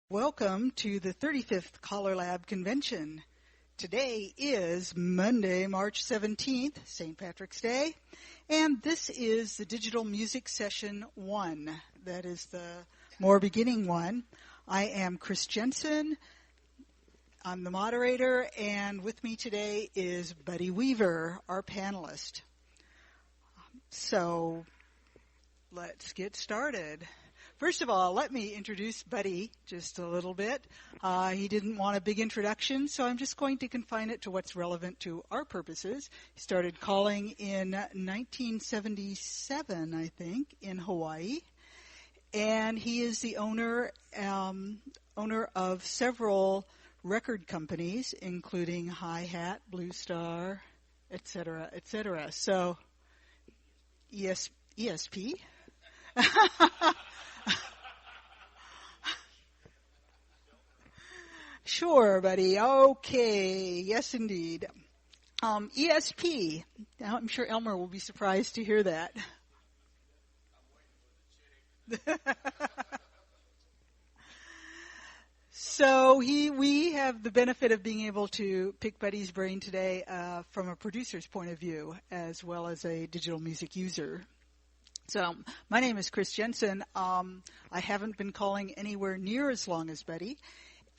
Welcome to the 35th CALLERLAB Convention. Today is Monday, March 17th, St. Patrick's Day, and this is the Digital Music Session 1. That is the more beginning one. I am Chris Jensen. I'm the moderator, and with me today is Buddy Weaver, our panelist. So, let's get started. First of all, let me introduce Buddy just a little bit. He didn't want a big introduction, so I'm just going to confine it to what's relevant to our purposes. He started calling in 1977, I think, in Hawaii. And he is the owner of several record companies, including Hi-Hat, Blue Star, etc., etc. So, ESP? Sure, buddy. Okay. Yes, indeed. ESP. Now, I'm sure Elmer will be surprised to hear that. So we have the benefit of being able to pick Buddy's brain today from a producer's point of view as well as a digital music user. So my name is Chris Jensen. I haven't been calling anywhere near as long as Buddy,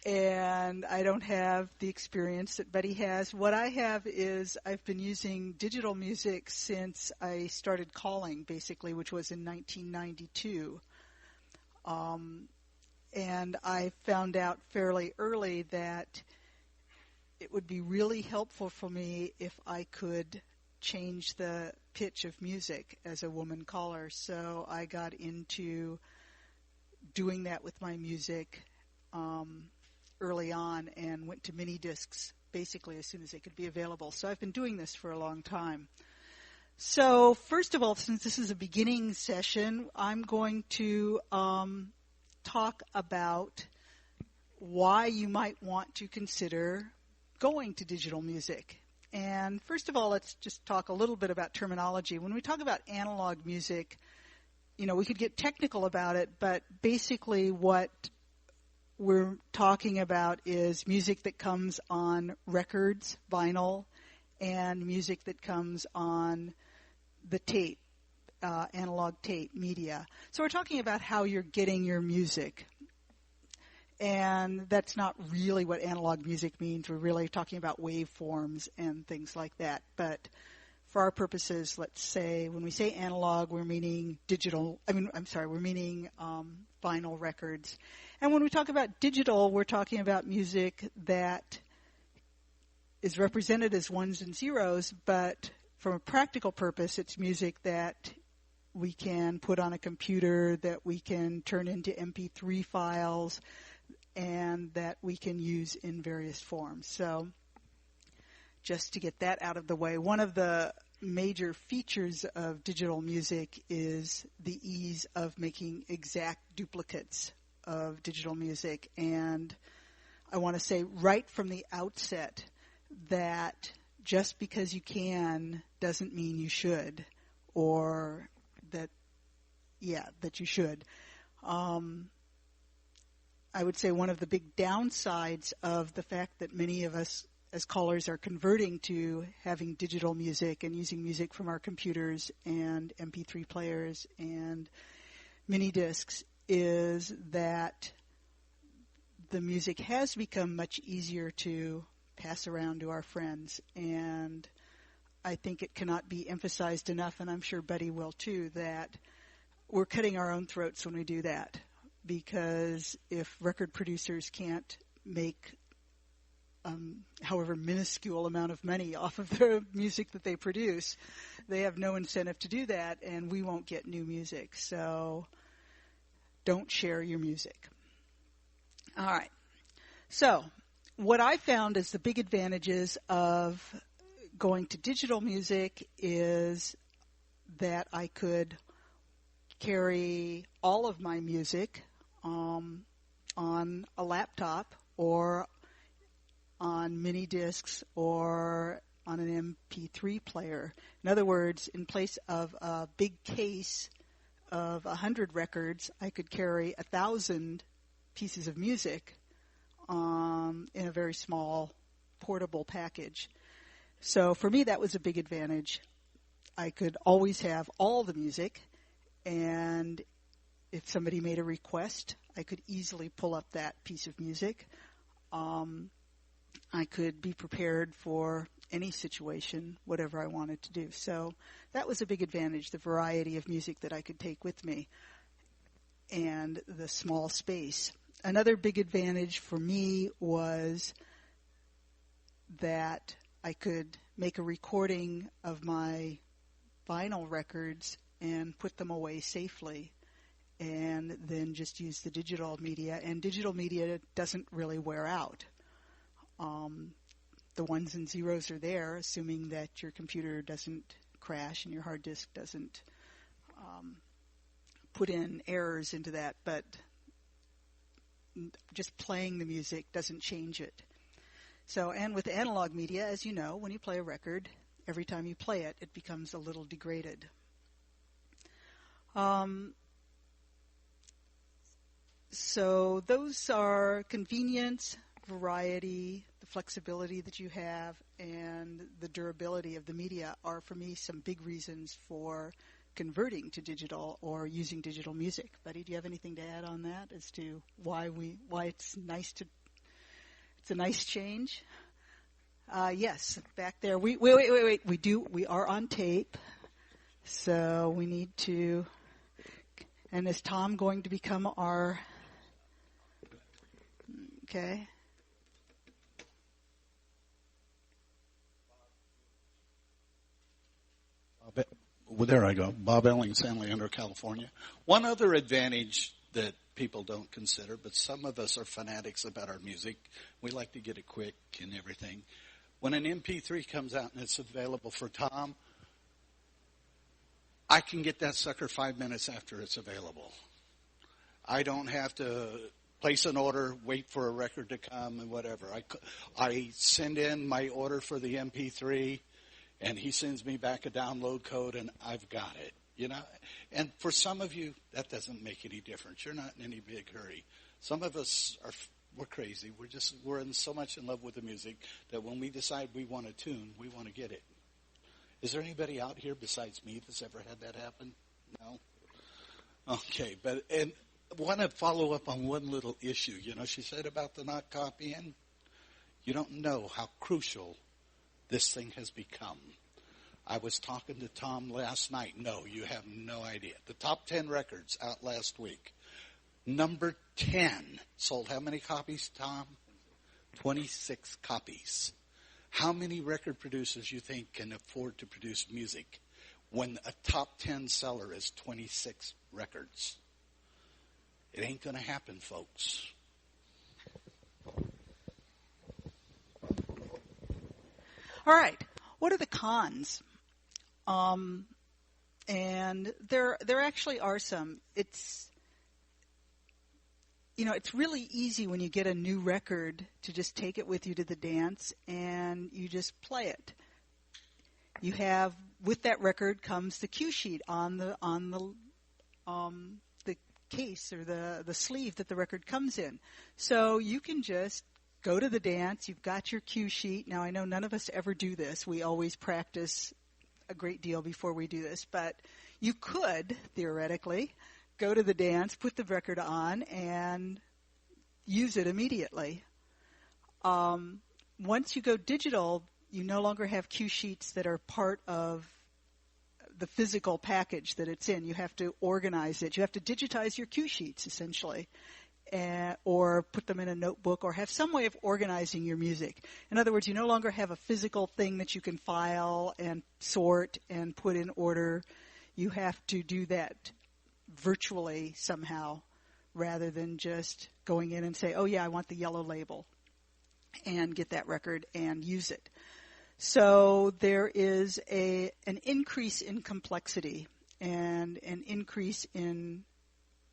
and I don't have the experience that Buddy has. What I have is I've been using digital music since I started calling, basically, which was in 1992. And I found out fairly early that it would be really helpful for me if I could change the pitch of music as a woman caller. So I got into doing that with my music early on and went to mini discs basically as soon as they could be available. So I've been doing this for a long time. So first of all, since this is a beginning session, I'm going to talk about why you might want to consider going to digital music. And first of all, let's just talk a little bit about terminology. When we talk about analog music, we could get technical about it, but basically what we're talking about is music that comes on records, vinyl, and music that comes on the tape, analog tape media. So we're talking about how you're getting your music. And that's not really what analog music means. We're really talking about waveforms and things like that. But for our purposes, let's say when we say analog, we're meaning we're meaning vinyl records. And when we talk about digital, we're talking about music that is represented as ones and zeros, but from a practical purpose, it's music that we can put on a computer, that we can turn into MP3 files, and that we can use in various forms. So just to get that out of the way, one of the major features of digital music is the ease of making exact duplicates of digital music. And I want to say right from the outset that just because you can doesn't mean you should, or that you should. I would say one of the big downsides of the fact that many of us as callers are converting to having digital music and using music from our computers and MP3 players and mini discs is that the music has become much easier to pass around to our friends. And I think it cannot be emphasized enough, and I'm sure Buddy will too, that we're cutting our own throats when we do that. Because if record producers can't make however minuscule amount of money off of the music that they produce, they have no incentive to do that, and we won't get new music. So don't share your music. All right. So what I found is the big advantages of going to digital music is that I could carry all of my music on a laptop or on mini discs or on an MP3 player. In other words, in place of a big case of 100 records, I could carry 1,000 pieces of music in a very small, portable package. So for me, that was a big advantage. I could always have all the music, and if somebody made a request, I could easily pull up that piece of music. I could be prepared for any situation, whatever I wanted to do. So that was a big advantage, the variety of music that I could take with me and the small space. Another big advantage for me was that I could make a recording of my vinyl records and put them away safely, and then just use the digital media. And digital media doesn't really wear out. The ones and zeros are there, assuming that your computer doesn't crash and your hard disk doesn't put in errors into that, but just playing the music doesn't change it. So, and with analog media, as you know, when you play a record, every time you play it, it becomes a little degraded. So those are convenience, variety, the flexibility that you have, and the durability of the media are, for me, some big reasons for converting to digital or using digital music. Buddy, do you have anything to add on that as to why it's nice to? It's a nice change. Yes, back there. Wait. We are on tape, so we need to. And is Tom going to become our? Okay. Well, there I go. Bob Elling, San Leandro, California. One other advantage that people don't consider, but some of us are fanatics about our music. We like to get it quick and everything. When an MP3 comes out and it's available for Tom, I can get that sucker 5 minutes after it's available. I don't have to place an order, wait for a record to come and whatever. I send in my order for the MP3, and he sends me back a download code, and I've got it. You know, and for some of you, that doesn't make any difference. You're not in any big hurry. Some of us we're crazy. We're in so much in love with the music that when we decide we want a tune, we want to get it. Is there anybody out here besides me that's ever had that happen? No? Okay, and I want to follow up on one little issue. You know, she said about the not copying. You don't know how crucial this thing has become. I was talking to Tom last night. No, you have no idea. The top 10 records out last week. Number 10 sold how many copies, Tom? 26 copies. How many record producers you think can afford to produce music when a top 10 seller is 26 records? It ain't going to happen, folks. All right. What are the cons? And there actually are some. It's really easy when you get a new record to just take it with you to the dance and you just play it. You have, with that record comes the cue sheet on the case or the sleeve that the record comes in. So you can just go to the dance. You've got your cue sheet. Now, I know none of us ever do this. We always practice a great deal before we do this, but you could theoretically go to the dance, put the record on, and use it immediately. Once you go digital, you no longer have cue sheets that are part of the physical package that it's in. You have to organize it. You have to digitize your cue sheets, essentially, or put them in a notebook or have some way of organizing your music. In other words, you no longer have a physical thing that you can file and sort and put in order. You have to do that virtually somehow rather than just going in and say, oh, yeah, I want the yellow label, and get that record and use it. So there is an increase in complexity and an increase in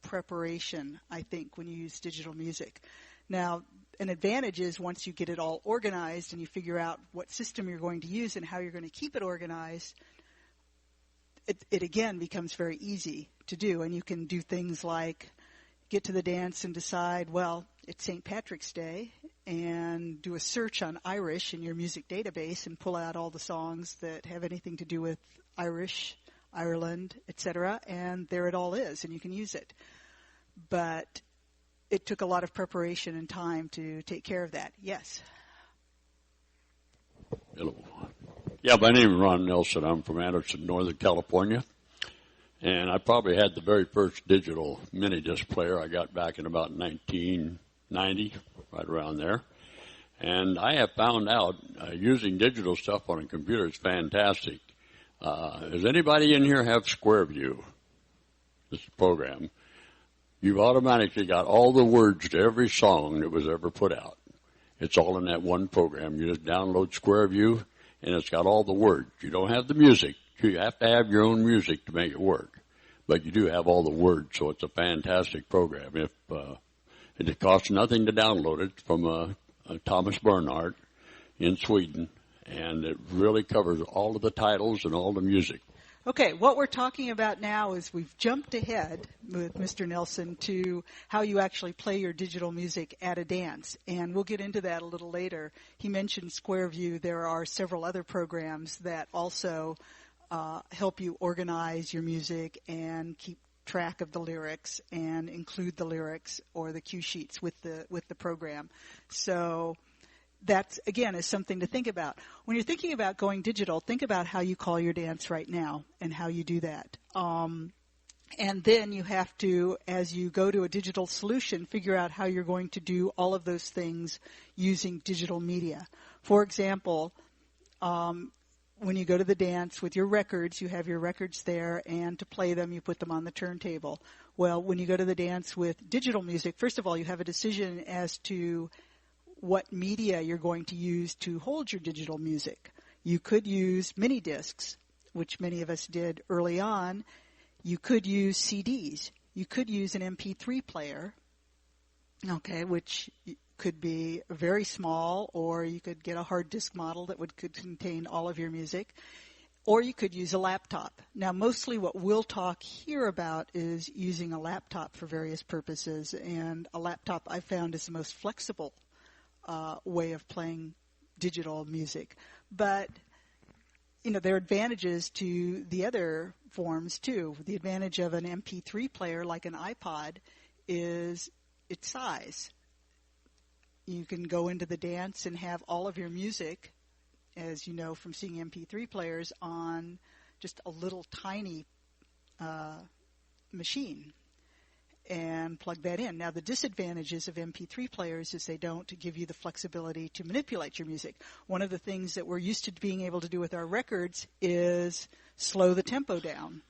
preparation, I think, when you use digital music. Now, an advantage is once you get it all organized and you figure out what system you're going to use and how you're going to keep it organized, it again becomes very easy to do. And you can do things like, get to the dance and decide, well, it's St. Patrick's Day, and do a search on Irish in your music database and pull out all the songs that have anything to do with Irish, Ireland, etc., and there it all is, and you can use it. But it took a lot of preparation and time to take care of that. Yes? Hello. Yeah, my name is Ron Nelson. I'm from Anderson, Northern California. And I probably had the very first digital mini disc player I got back in about 1990, right around there. And I have found out using digital stuff on a computer is fantastic. Does anybody in here have SquareView, this program? You've automatically got all the words to every song that was ever put out. It's all in that one program. You just download SquareView, and it's got all the words. You don't have the music. You have to have your own music to make it work. But you do have all the words, so it's a fantastic program. It costs nothing to download it from Thomas Bernhardt in Sweden, and it really covers all of the titles and all the music. Okay, what we're talking about now is we've jumped ahead with Mr. Nelson to how you actually play your digital music at a dance, and we'll get into that a little later. He mentioned SquareView. There are several other programs that also help you organize your music and keep track of the lyrics and include the lyrics or the cue sheets with the program. So that, again, is something to think about. When you're thinking about going digital, think about how you call your dance right now and how you do that. And then you have to, as you go to a digital solution, figure out how you're going to do all of those things using digital media. For example, when you go to the dance with your records, you have your records there, and to play them, you put them on the turntable. Well, when you go to the dance with digital music, first of all, you have a decision as to what media you're going to use to hold your digital music. You could use mini discs, which many of us did early on. You could use CDs. You could use an MP3 player, okay, which could be very small, or you could get a hard disk model that could contain all of your music, or you could use a laptop. Now, mostly what we'll talk here about is using a laptop for various purposes, and a laptop I found is the most flexible way of playing digital music. But, you know, there are advantages to the other forms, too. The advantage of an MP3 player like an iPod is its size. You can go into the dance and have all of your music, as you know from seeing MP3 players, on just a little tiny machine and plug that in. Now, the disadvantages of MP3 players is they don't give you the flexibility to manipulate your music. One of the things that we're used to being able to do with our records is slow the tempo down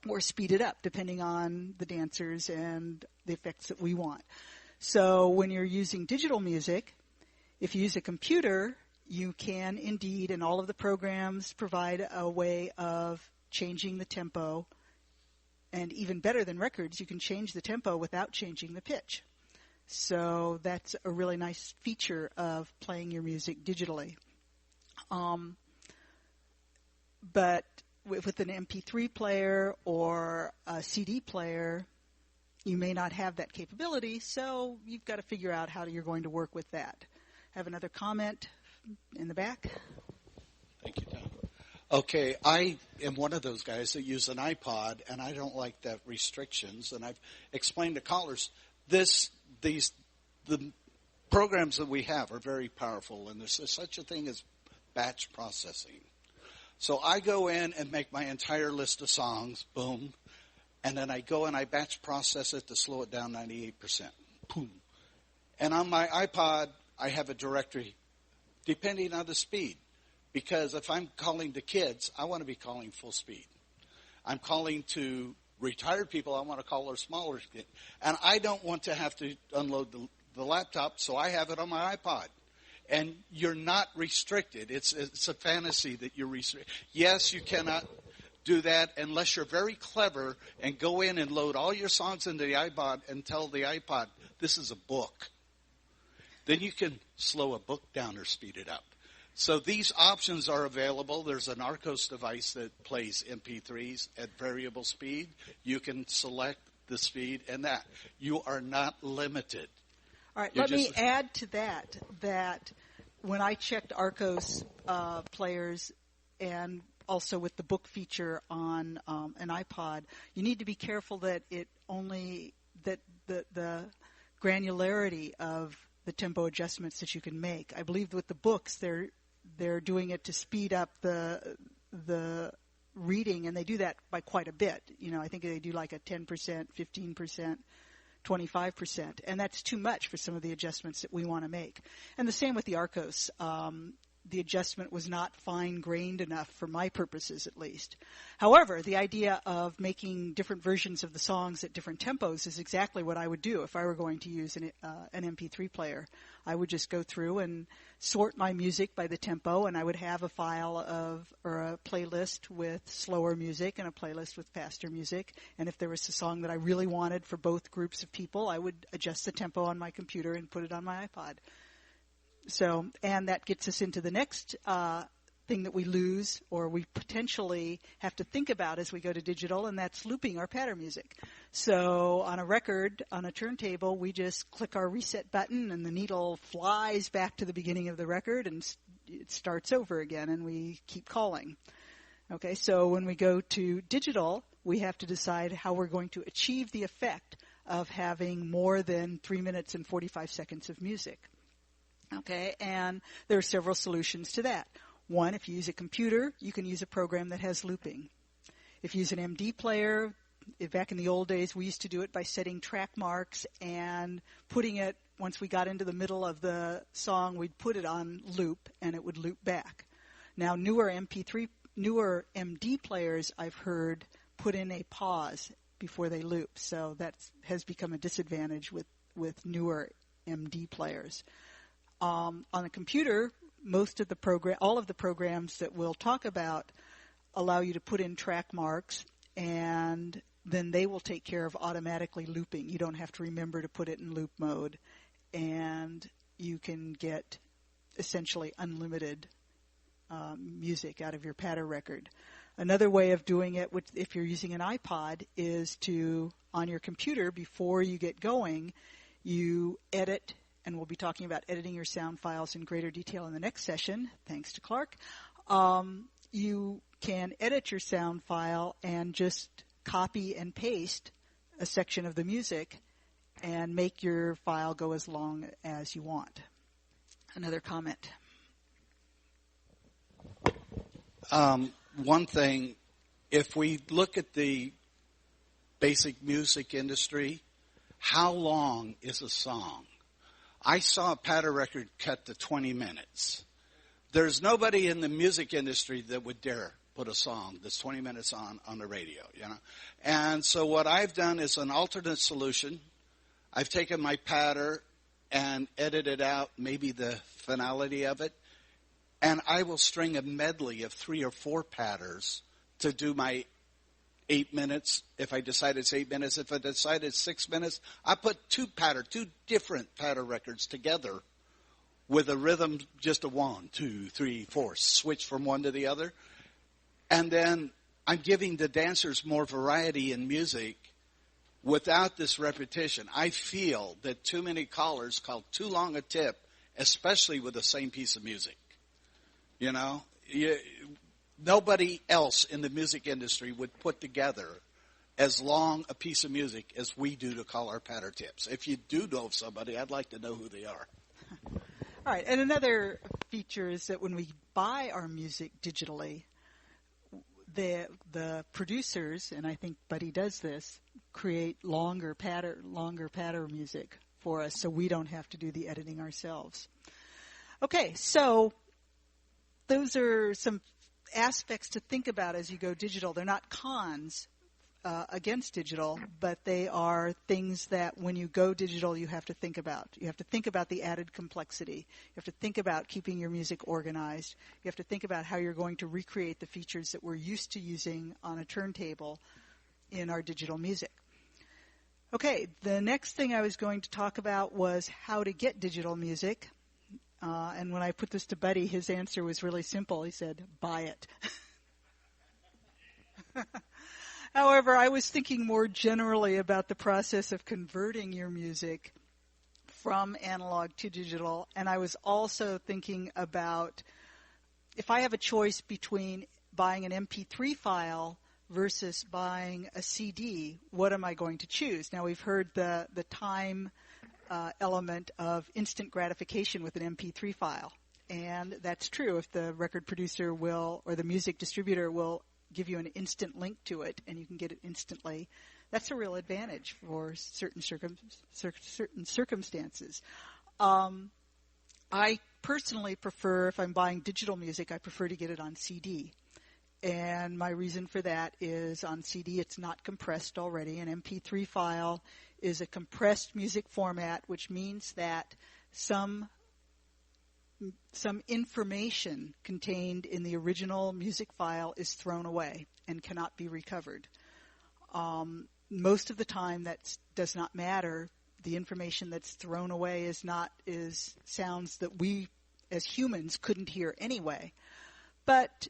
or speed it up, depending on the dancers and the effects that we want. So when you're using digital music, if you use a computer, you can indeed, and all of the programs provide a way of changing the tempo. And even better than records, you can change the tempo without changing the pitch. So that's a really nice feature of playing your music digitally. But with an MP3 player or a CD player, you may not have that capability, so you've got to figure out how you're going to work with that. Have another comment in the back? Thank you, Tom. Okay, I am one of those guys that use an iPod, and I don't like that restrictions. And I've explained to callers the programs that we have are very powerful, and there's such a thing as batch processing. So I go in and make my entire list of songs, boom, and then I go and I batch process it to slow it down 98%, boom. And on my iPod, I have a directory depending on the speed. Because if I'm calling to kids, I want to be calling full speed. I'm calling to retired people, I want to call their smaller speed. And I don't want to have to unload the laptop, so I have it on my iPod. And you're not restricted. It's a fantasy that you're restricted. Yes, you cannot do that unless you're very clever and go in and load all your songs into the iPod and tell the iPod, this is a book. Then you can slow a book down or speed it up. So these options are available. There's an Arcos device that plays MP3s at variable speed. You can select the speed and that. You are not limited. All right, let me add to that when I checked Arcos players and also with the book feature on an iPod, you need to be careful that the granularity of the tempo adjustments that you can make. I believe with the books they're doing it to speed up the reading, and they do that by quite a bit. I think they do like a 10%, 15%, 25%, and that's too much for some of the adjustments that we want to make. And the same with the Arcos. The adjustment was not fine-grained enough for my purposes, at least. However, the idea of making different versions of the songs at different tempos is exactly what I would do if I were going to use an MP3 player. I would just go through and sort my music by the tempo, and I would have a file or a playlist with slower music and a playlist with faster music. And if there was a song that I really wanted for both groups of people, I would adjust the tempo on my computer and put it on my iPod. So, and that gets us into the next thing that we lose or we potentially have to think about as we go to digital, and that's looping our patter music. So on a record, on a turntable, we just click our reset button and the needle flies back to the beginning of the record and it starts over again and we keep calling. Okay, so when we go to digital, we have to decide how we're going to achieve the effect of having more than 3 minutes and 45 seconds of music. Okay, and there are several solutions to that. One, if you use a computer, you can use a program that has looping. If you use an MD player, back in the old days, we used to do it by setting track marks and putting it, once we got into the middle of the song, we'd put it on loop and it would loop back. Now, newer MD players, I've heard, put in a pause before they loop. So that has become a disadvantage with newer MD players. On a computer, all of the programs that we'll talk about allow you to put in track marks, and then they will take care of automatically looping. You don't have to remember to put it in loop mode, and you can get essentially unlimited music out of your patter record. Another way of doing it, if you're using an iPod, is to, on your computer, before you get going, you edit. And we'll be talking about editing your sound files in greater detail in the next session, thanks to Clark. You can edit your sound file and just copy and paste a section of the music and make your file go as long as you want. Another comment? One thing, if we look at the basic music industry, how long is a song? I saw a patter record cut to 20 minutes. There's nobody in the music industry that would dare put a song that's 20 minutes on the radio, And so what I've done is an alternate solution. I've taken my patter and edited out maybe the finality of it, and I will string a medley of 3 or 4 patters to do my 8 minutes. If I decide it's 8 minutes, if I decide it's 6 minutes, I put two different patter records together with a rhythm, just a 1, 2, 3, 4, switch from one to the other. And then I'm giving the dancers more variety in music without this repetition. I feel that too many callers call too long a tip, especially with the same piece of music. Nobody else in the music industry would put together as long a piece of music as we do to call our patter tips. If you do know of somebody, I'd like to know who they are. All right, and another feature is that when we buy our music digitally, the producers, and I think Buddy does this, create longer patter music for us, so we don't have to do the editing ourselves. Okay, so those are some aspects to think about as you go digital. They're not cons against digital, but they are things that when you go digital you have to think about. You have to think about the added complexity. You have to think about keeping your music organized. You have to think about how you're going to recreate the features that we're used to using on a turntable in our digital music. Okay, the next thing I was going to talk about was how to get digital music. And when I put this to Buddy, his answer was really simple. He said, buy it. However, I was thinking more generally about the process of converting your music from analog to digital, and I was also thinking about if I have a choice between buying an MP3 file versus buying a CD, what am I going to choose? Now, we've heard the time element of instant gratification with an MP3 file, and that's true if the record producer will, or the music distributor will give you an instant link to it and you can get it instantly. That's a real advantage for certain circumstances. I personally prefer, if I'm buying digital music, I prefer to get it on CD. And my reason for that is on CD it's not compressed already. An MP3 file is a compressed music format, which means that some information contained in the original music file is thrown away and cannot be recovered. Most of the time that does not matter. The information that's thrown away is sounds that we as humans couldn't hear anyway. But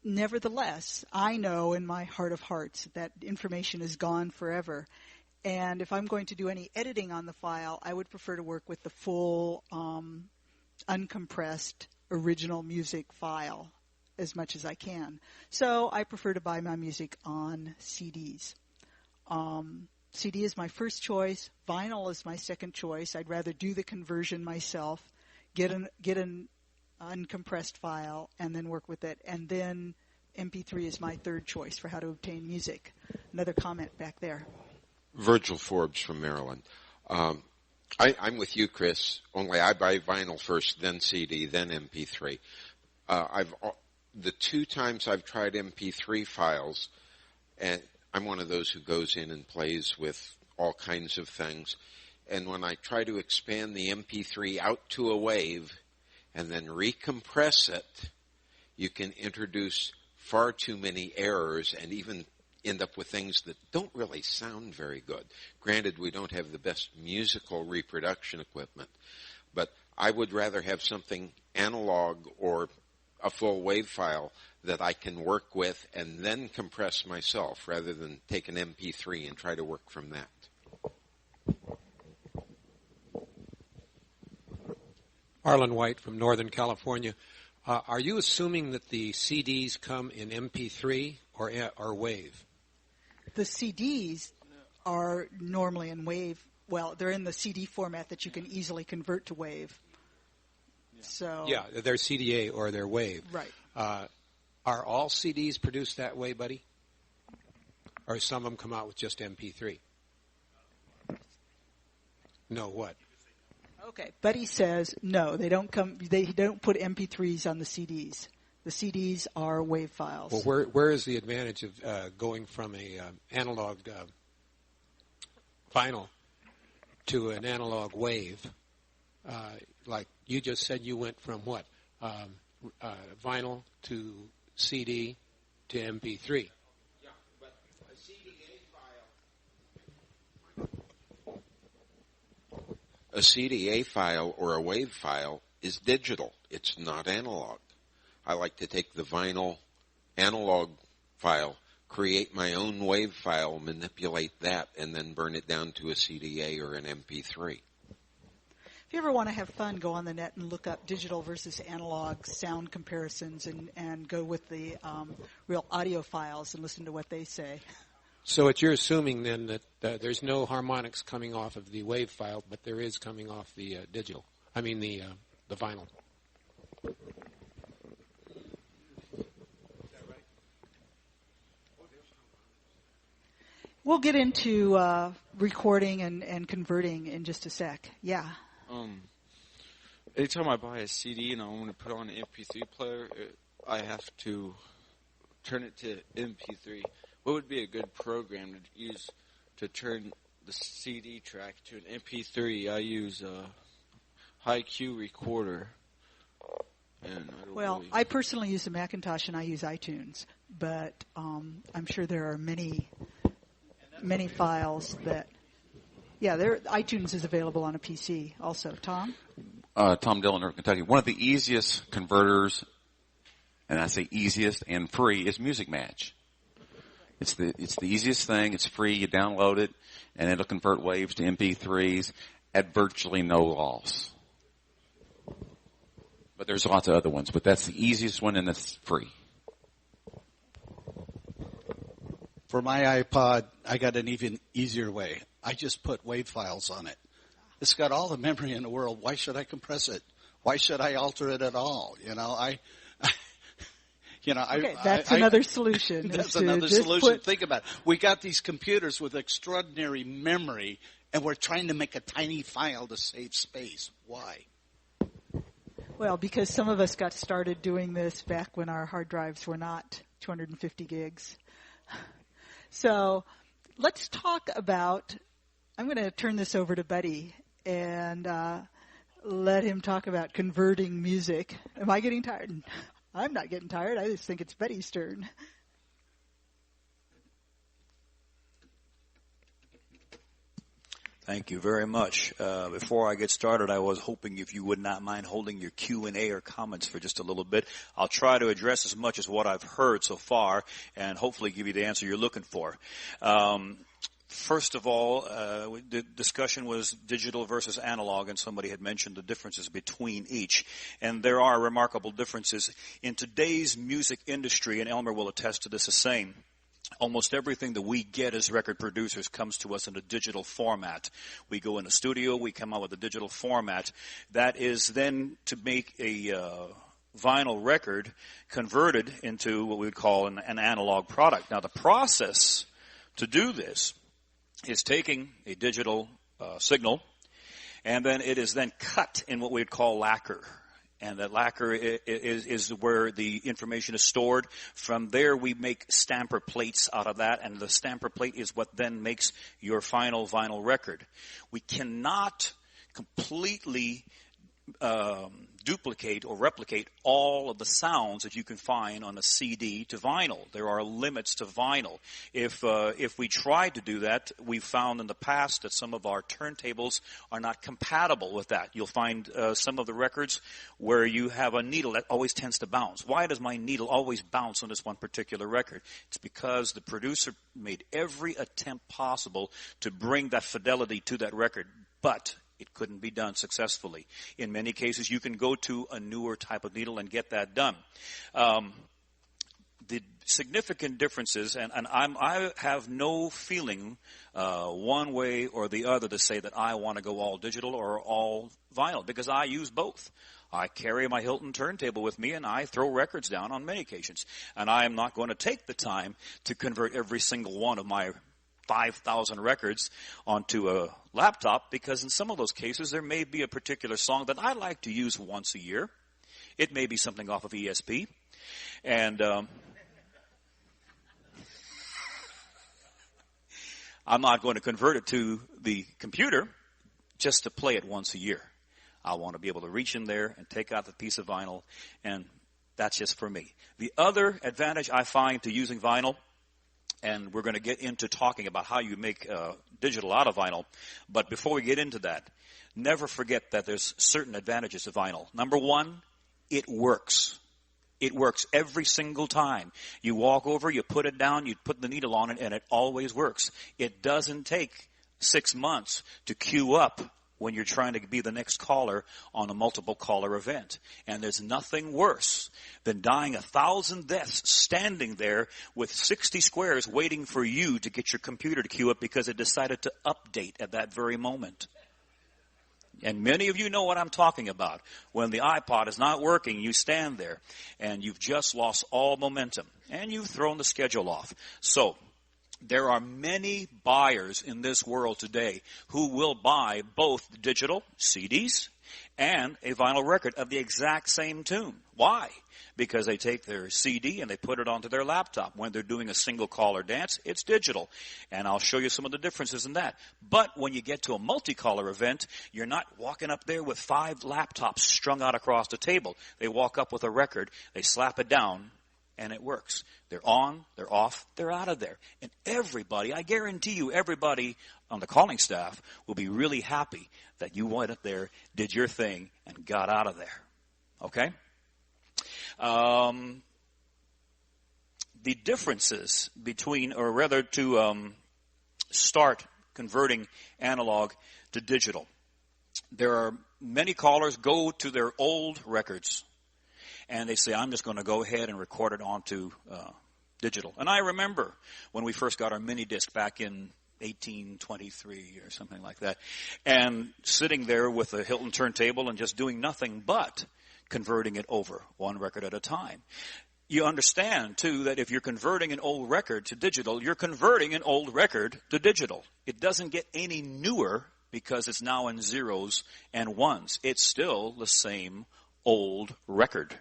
nevertheless, I know in my heart of hearts that information is gone forever. And if I'm going to do any editing on the file, I would prefer to work with the full uncompressed original music file as much as I can. So I prefer to buy my music on CDs. CD is my first choice. Vinyl is my second choice. I'd rather do the conversion myself, get an uncompressed file, and then work with it. And then MP3 is my third choice for how to obtain music. Another comment back there. Virgil Forbes from Maryland. I'm with you, Chris, only I buy vinyl first, then CD, then MP3. The two times I've tried MP3 files, and I'm one of those who goes in and plays with all kinds of things, and when I try to expand the MP3 out to a wave and then recompress it, you can introduce far too many errors and even end up with things that don't really sound very good. Granted, we don't have the best musical reproduction equipment, but I would rather have something analog or a full wave file that I can work with and then compress myself rather than take an MP3 and try to work from that. Arlen White from Northern California. Are you assuming that the CDs come in MP3 or WAV? The CDs are normally in WAV. Well, they're in the CD format that you can easily convert to WAV. Yeah. So yeah, they're CDA or they're WAV. Right. Are all CDs produced that way, buddy? Or some of them come out with just MP3? No, what? Okay, Buddy says no. They don't come. They don't put MP3s on the CDs. The CDs are WAV files. Well, where is the advantage of going from a analog vinyl to an analog wave? Like you just said, you went from what? Vinyl to CD to MP3. Yeah, but a CDA file or a WAV file is digital. It's not analog. I like to take the vinyl analog file, create my own WAV file, manipulate that, and then burn it down to a CDA or an MP3. If you ever want to have fun, go on the net and look up digital versus analog sound comparisons and go with the real audio files and listen to what they say. So you're assuming then that there's no harmonics coming off of the WAV file, but there is coming off the digital. I mean the vinyl. We'll get into recording and converting in just a sec. Yeah. Anytime I buy a CD and I want to put on an MP3 player, I have to turn it to MP3. What would be a good program to use to turn the CD track to an MP3? I use a high-Q recorder. I personally use a Macintosh and I use iTunes, but I'm sure there are many files that. Yeah, iTunes is available on a PC also. Tom? Tom Dillon, Kentucky. One of the easiest converters, and I say easiest and free, is Music Match. It's the easiest thing. It's free. You download it, and it'll convert waves to MP3s at virtually no loss. But there's lots of other ones, but that's the easiest one, and it's free. For my iPod, I got an even easier way. I just put WAV files on it. It's got all the memory in the world. Why should I compress it? Why should I alter it at all? Okay, that's another solution. That's another solution. Think about it. We got these computers with extraordinary memory, and we're trying to make a tiny file to save space. Why? Well, because some of us got started doing this back when our hard drives were not 250 gigs. So let's talk about, I'm going to turn this over to Buddy and let him talk about converting music. Am I getting tired? I'm not getting tired. I just think it's Buddy's turn. Thank you very much. Before I get started, I was hoping if you would not mind holding your Q&A or comments for just a little bit. I'll try to address as much as what I've heard so far and hopefully give you the answer you're looking for. First of all, the discussion was digital versus analog, and somebody had mentioned the differences between each. And there are remarkable differences. In today's music industry, and Elmer will attest to this the same, almost everything that we get as record producers comes to us in a digital format. We go in the studio, we come out with a digital format. That is then to make a vinyl record converted into what we would call an analog product. Now, the process to do this is taking a digital signal, and then it is then cut in what we would call lacquer. And that lacquer is where the information is stored. From there, we make stamper plates out of that, and the stamper plate is what then makes your final vinyl record. We cannot completely duplicate or replicate all of the sounds that you can find on a CD to vinyl. There are limits to vinyl. If we tried to do that, we've found in the past that some of our turntables are not compatible with that. You'll find some of the records where you have a needle that always tends to bounce. Why does my needle always bounce on this one particular record? It's because the producer made every attempt possible to bring that fidelity to that record, but it couldn't be done successfully. In many cases, you can go to a newer type of needle and get that done. The significant differences, and I have no feeling one way or the other to say that I want to go all digital or all vinyl, because I use both. I carry my Hilton turntable with me, and I throw records down on many occasions. And I am not going to take the time to convert every single one of my 5,000 records onto a laptop, because in some of those cases there may be a particular song that I like to use once a year. It may be something off of ESP, and I'm not going to convert it to the computer just to play it once a year. I want to be able to reach in there and take out the piece of vinyl, and that's just for me. The other advantage I find to using vinyl, and we're going to get into talking about how you make digital out of vinyl. But before we get into that, never forget that there's certain advantages to vinyl. Number one, it works. It works every single time. You walk over, you put it down, you put the needle on it, and it always works. It doesn't take 6 months to queue up when you're trying to be the next caller on a multiple caller event. And there's nothing worse than dying 1,000 deaths standing there with 60 squares waiting for you to get your computer to queue up because it decided to update at that very moment. And many of you know what I'm talking about. When the iPod is not working, you stand there and you've just lost all momentum and you've thrown the schedule off. So there are many buyers in this world today who will buy both digital CDs and a vinyl record of the exact same tune. Why? Because they take their CD and they put it onto their laptop. When they're doing a single caller dance, it's digital. And I'll show you some of the differences in that. But when you get to a multi-caller event, you're not walking up there with 5 laptops strung out across the table. They walk up with a record, they slap it down, and it works. They're on, they're off, they're out of there. And everybody, I guarantee you, everybody on the calling staff will be really happy that you went up there, did your thing, and got out of there. Okay? the differences between, or rather to start converting analog to digital. There are many callers go to their old records and they say, I'm just going to go ahead and record it onto digital. And I remember when we first got our mini disc back in 1823 or something like that, and sitting there with a Hilton turntable and just doing nothing but converting it over one record at a time. You understand, too, that if you're converting an old record to digital, you're converting an old record to digital. It doesn't get any newer because it's now in zeros and ones. It's still the same old record.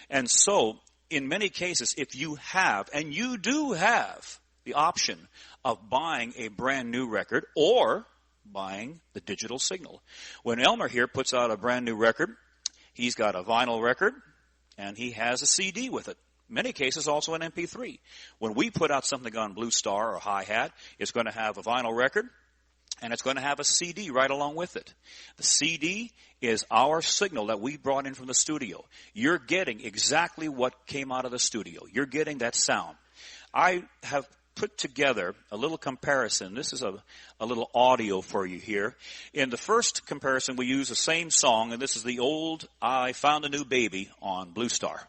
And so, in many cases, if you have, and you do have, the option of buying a brand new record or buying the digital signal. When Elmer here puts out a brand new record, he's got a vinyl record and he has a CD with it. Many cases also an MP3. When we put out something on Blue Star or Hi-Hat, it's going to have a vinyl record and it's going to have a CD right along with it. The CD is our signal that we brought in from the studio. You're getting exactly what came out of the studio. You're getting that sound. I have put together a little comparison. This is a little audio for you here. In the first comparison, we use the same song, and this is the old I Found a New Baby on Blue Star.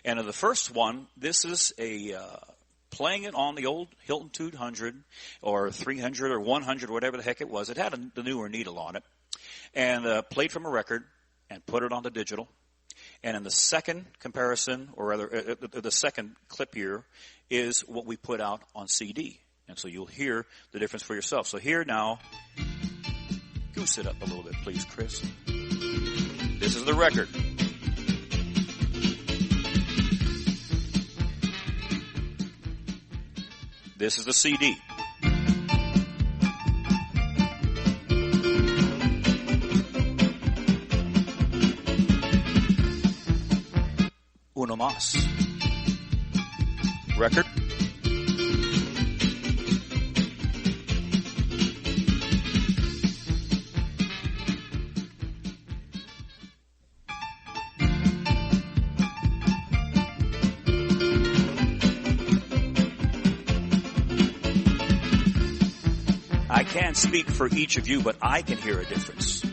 And in the first one, this is a playing it on the old Hilton 200 or 300 or 100, whatever the heck it was. It had the newer needle on it. And played from a record and put it on the digital. And in the second comparison, or rather the second clip here, is what we put out on CD. And so you'll hear the difference for yourself. So here now, goose it up a little bit, please, Chris. This is the record. This is the CD. Uno más. Record. I can't speak for each of you, but I can hear a difference.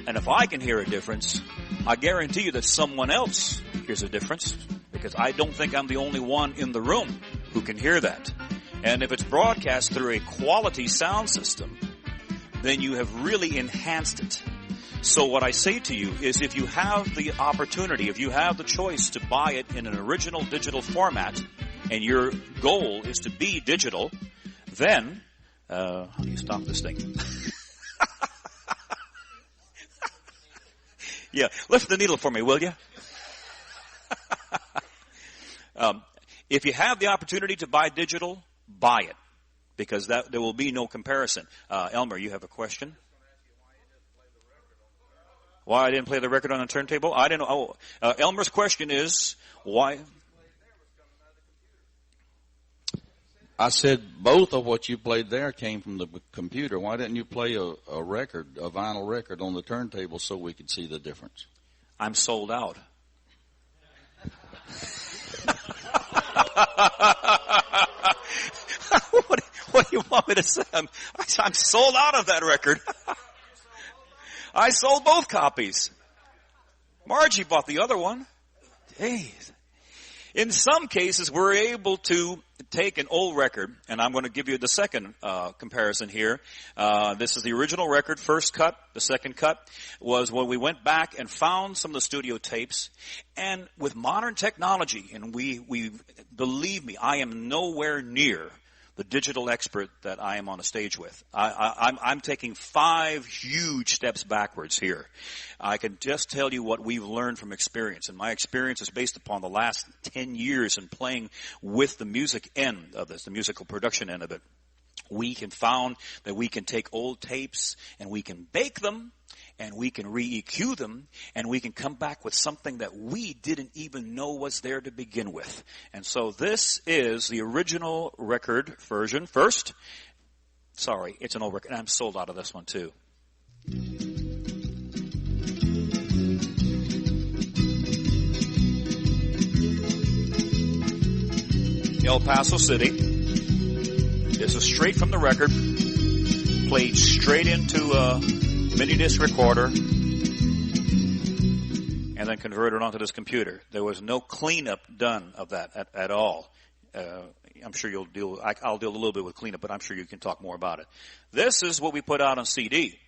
And if I can hear a difference, I guarantee you that someone else hears a difference, because I don't think I'm the only one in the room who can hear that. And if it's broadcast through a quality sound system, then you have really enhanced it. So what I say to you is, if you have the opportunity, if you have the choice to buy it in an original digital format, and your goal is to be digital, then, how do you stop this thing? Yeah, lift the needle for me, will you? If you have the opportunity to buy digital, buy it, because there will be no comparison. Elmer, you have a question? Why I didn't play the record on a turntable? I didn't know. Elmer's question is, why? I said both of what you played there came from the computer. Why didn't you play a record, a vinyl record on the turntable so we could see the difference? I'm sold out. What do you want me to say? I'm sold out of that record. I sold both copies. Margie bought the other one. Jeez. In some cases, we're able to take an old record, and I'm going to give you the second comparison here. This is the original record, first cut. The second cut was when we went back and found some of the studio tapes. And with modern technology, and we believe me, I am nowhere near the digital expert that I am on a stage with. I'm taking 5 huge steps backwards here. I can just tell you what we've learned from experience, and my experience is based upon the last 10 years in playing with the music end of this, the musical production end of it. We can found that we can take old tapes and we can bake them and we can re-EQ them and we can come back with something that we didn't even know was there to begin with. And so this is the original record version first. Sorry, it's an old record. And I'm sold out of this one too. El Paso City. This is straight from the record, played straight into a mini disc recorder, and then converted onto this computer. There was no cleanup done of that at all. I'm sure I'll deal a little bit with cleanup, but I'm sure you can talk more about it. This is what we put out on CD.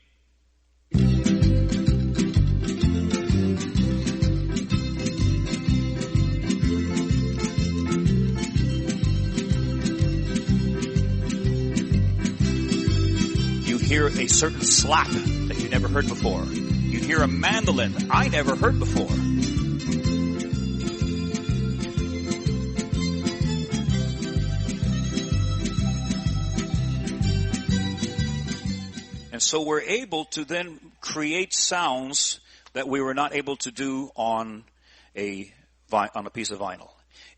You hear a certain slap that you never heard before. You hear a mandolin I never heard before. And so we're able to then create sounds that we were not able to do on a piece of vinyl.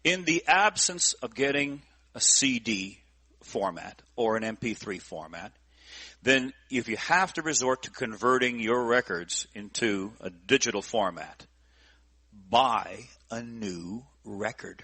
In the absence of getting a CD format or an MP3 format, then if you have to resort to converting your records into a digital format, buy a new record.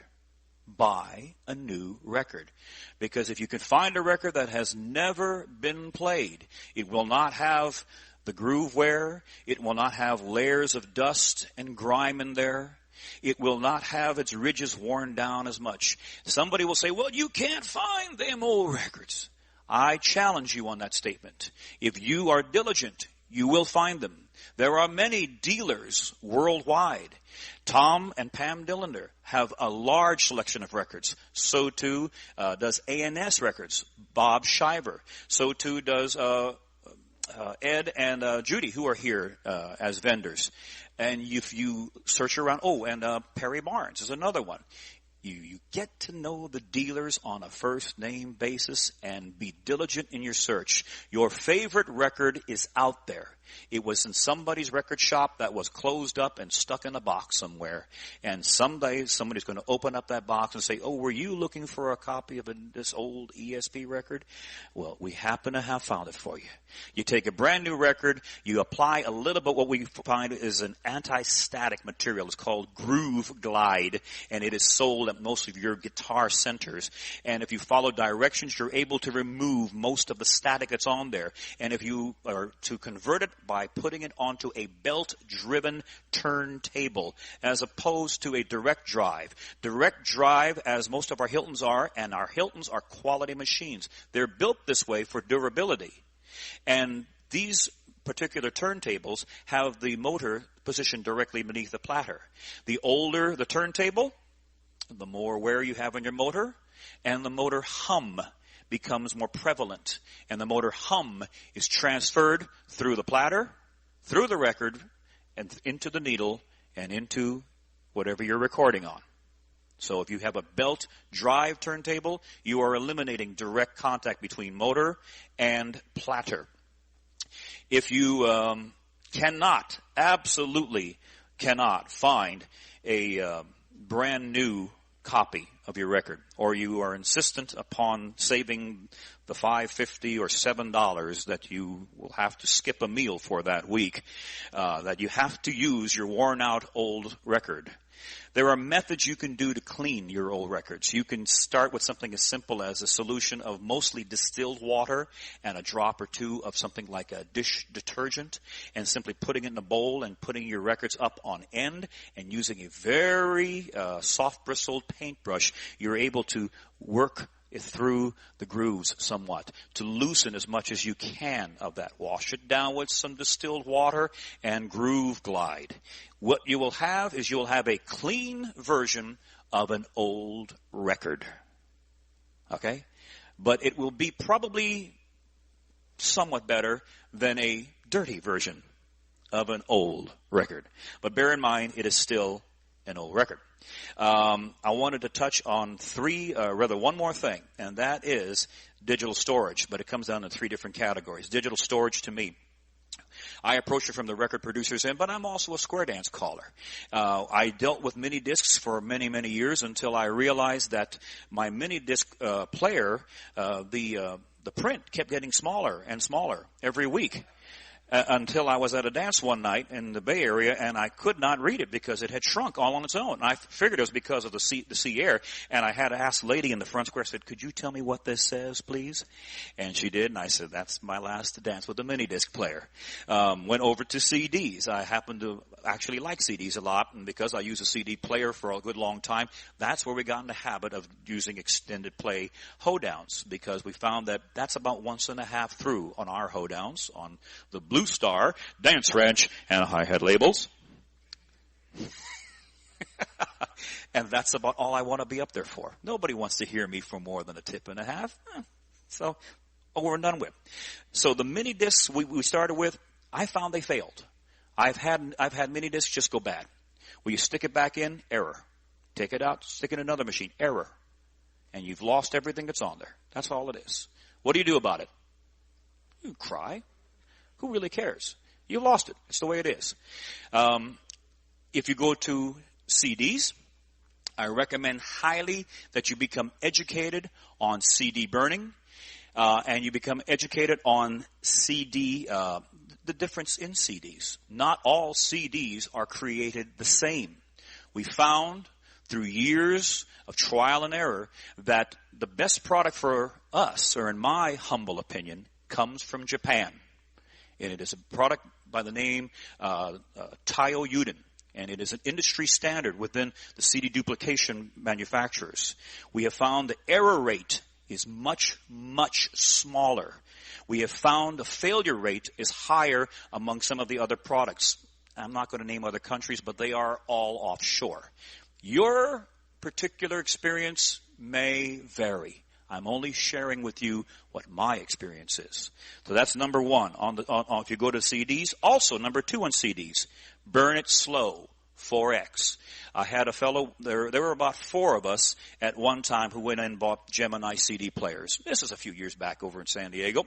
Buy a new record. Because if you can find a record that has never been played, it will not have the groove wear, it will not have layers of dust and grime in there, it will not have its ridges worn down as much. Somebody will say, well, you can't find them old records. I challenge you on that statement. If you are diligent, you will find them. There are many dealers worldwide. Tom and Pam Dillander have a large selection of records. So too does A&S Records, Bob Shiver. So too does Ed and Judy, who are here as vendors. And if you search around, and Perry Barnes is another one. You get to know the dealers on a first name basis and be diligent in your search. Your favorite record is out there. It was in somebody's record shop that was closed up and stuck in a box somewhere. And someday somebody's going to open up that box and say, oh, were you looking for a copy of this old ESP record? Well, we happen to have found it for you. You take a brand new record, you apply a little bit what we find is an anti-static material. It's called Groove Glide, and it is sold at most of your guitar centers. And if you follow directions, you're able to remove most of the static that's on there. And if you are to convert it by putting it onto a belt-driven turntable as opposed to a direct drive. Direct drive, as most of our Hiltons are, and our Hiltons are quality machines. They're built this way for durability. And these particular turntables have the motor positioned directly beneath the platter. The older the turntable, the more wear you have on your motor, and the motor hum becomes more prevalent. And the motor hum is transferred through the platter, through the record, and into the needle, and into whatever you're recording on. So if you have a belt drive turntable, you are eliminating direct contact between motor and platter. If you absolutely cannot find a brand new copy of your record, or you are insistent upon saving the $5.50 or $7 that you will have to skip a meal for that week, that you have to use your worn out old record. There are methods you can do to clean your old records. You can start with something as simple as a solution of mostly distilled water and a drop or two of something like a dish detergent, and simply putting it in a bowl and putting your records up on end, and using a very soft bristled paintbrush, you're able to work through the grooves somewhat, to loosen as much as you can of that. Wash it down with some distilled water and groove glide. What you will have is you'll have a clean version of an old record. Okay? But it will be probably somewhat better than a dirty version of an old record. But bear in mind, it is still an old record. I wanted to touch on one more thing, and that is digital storage, but it comes down to three different categories. Digital storage, to me, I approach it from the record producer's end, but I'm also a square dance caller. I dealt with mini discs for many, many years until I realized that my mini disc player, the print kept getting smaller and smaller every week. until I was at a dance one night in the Bay Area, and I could not read it because it had shrunk all on its own. I figured it was because of the sea air, and I had to ask the lady in the front square, I said, could you tell me what this says, please? And she did, and I said, that's my last dance with the mini disc player. Went over to CDs. I happen to actually like CDs a lot, and because I use a CD player for a good long time, that's where we got in the habit of using extended play hoedowns, because we found that that's about once and a half through on our hoedowns, on the Blue Star, Dance Ranch, and hi-hat labels. And that's about all I want to be up there for. Nobody wants to hear me for more than a tip and a half. So, we're done with. So the mini discs we started with, I found they failed. I've had mini discs just go bad. When you stick it back in, error. Take it out, stick it in another machine, error. And you've lost everything that's on there. That's all it is. What do you do about it? You cry. Who really cares? You lost it. It's the way it is. If you go to CDs, I recommend highly that you become educated on CD burning, and you become educated on CD, the difference in CDs. Not all CDs are created the same. We found through years of trial and error that the best product for us, or in my humble opinion, comes from Japan. And it is a product by the name Taio Yuden. And it is an industry standard within the CD duplication manufacturers. We have found the error rate is much, much smaller. We have found the failure rate is higher among some of the other products. I'm not going to name other countries, but they are all offshore. Your particular experience may vary. I'm only sharing with you what my experience is. So that's number one if you go to CDs. Also, number two on CDs, burn it slow, 4X. I had a fellow, there were about 4 of us at one time who went in and bought Gemini CD players. This is a few years back over in San Diego.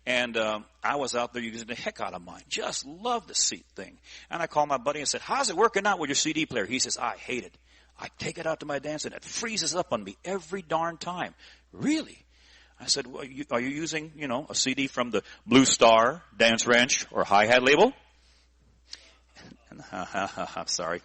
And I was out there using the heck out of mine. Just loved the seat thing. And I called my buddy and said, how's it working out with your CD player? He says, I hate it. I take it out to my dance and it freezes up on me every darn time. Really? I said, well, are you using, a CD from the Blue Star, Dance Ranch, or hi-hat label? I'm sorry.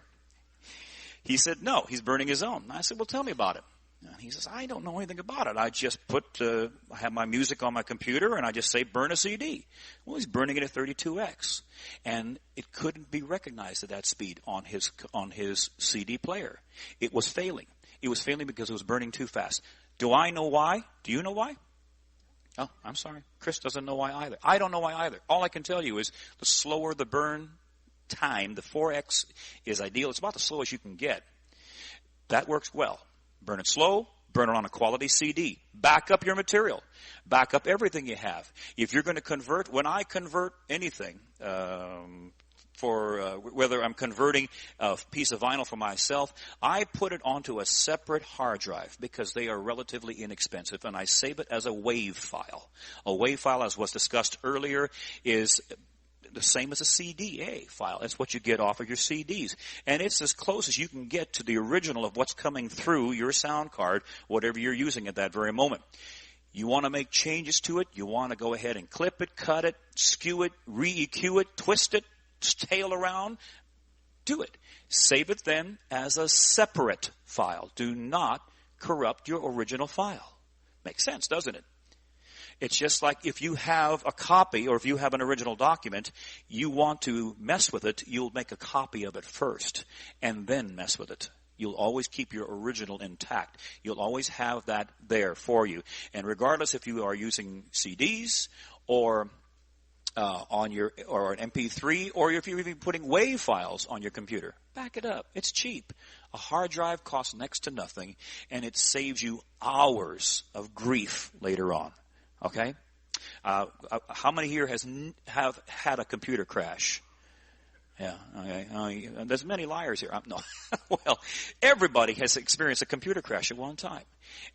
He said, no, he's burning his own. I said, well, tell me about it. And he says, I don't know anything about it. I just I have my music on my computer and I just say burn a CD. Well, he's burning it at 32X. And it couldn't be recognized at that speed on his CD player. It was failing. It was failing because it was burning too fast. Do I know why? Do you know why? Oh, I'm sorry. Chris doesn't know why either. I don't know why either. All I can tell you is the slower the burn time, the 4X is ideal. It's about the slowest you can get. That works well. Burn it slow. Burn it on a quality CD. Back up your material. Back up everything you have. If you're going to convert, when I convert anything, whether I'm converting a piece of vinyl for myself, I put it onto a separate hard drive because they are relatively inexpensive, and I save it as a WAV file. A WAV file, as was discussed earlier, is the same as a CDA file. That's what you get off of your CDs. And it's as close as you can get to the original of what's coming through your sound card, whatever you're using at that very moment. You want to make changes to it. You want to go ahead and clip it, cut it, skew it, re-EQ it, twist it, tail around. Do it. Save it then as a separate file. Do not corrupt your original file. Makes sense, doesn't it? It's just like if you have a copy or if you have an original document, you want to mess with it, you'll make a copy of it first and then mess with it. You'll always keep your original intact. You'll always have that there for you. And regardless if you are using CDs or or an MP3, or if you're even putting WAV files on your computer, back it up. It's cheap. A hard drive costs next to nothing, and it saves you hours of grief later on. Okay? How many here have had a computer crash? Yeah, okay. There's many liars here. No. Well, everybody has experienced a computer crash at one time.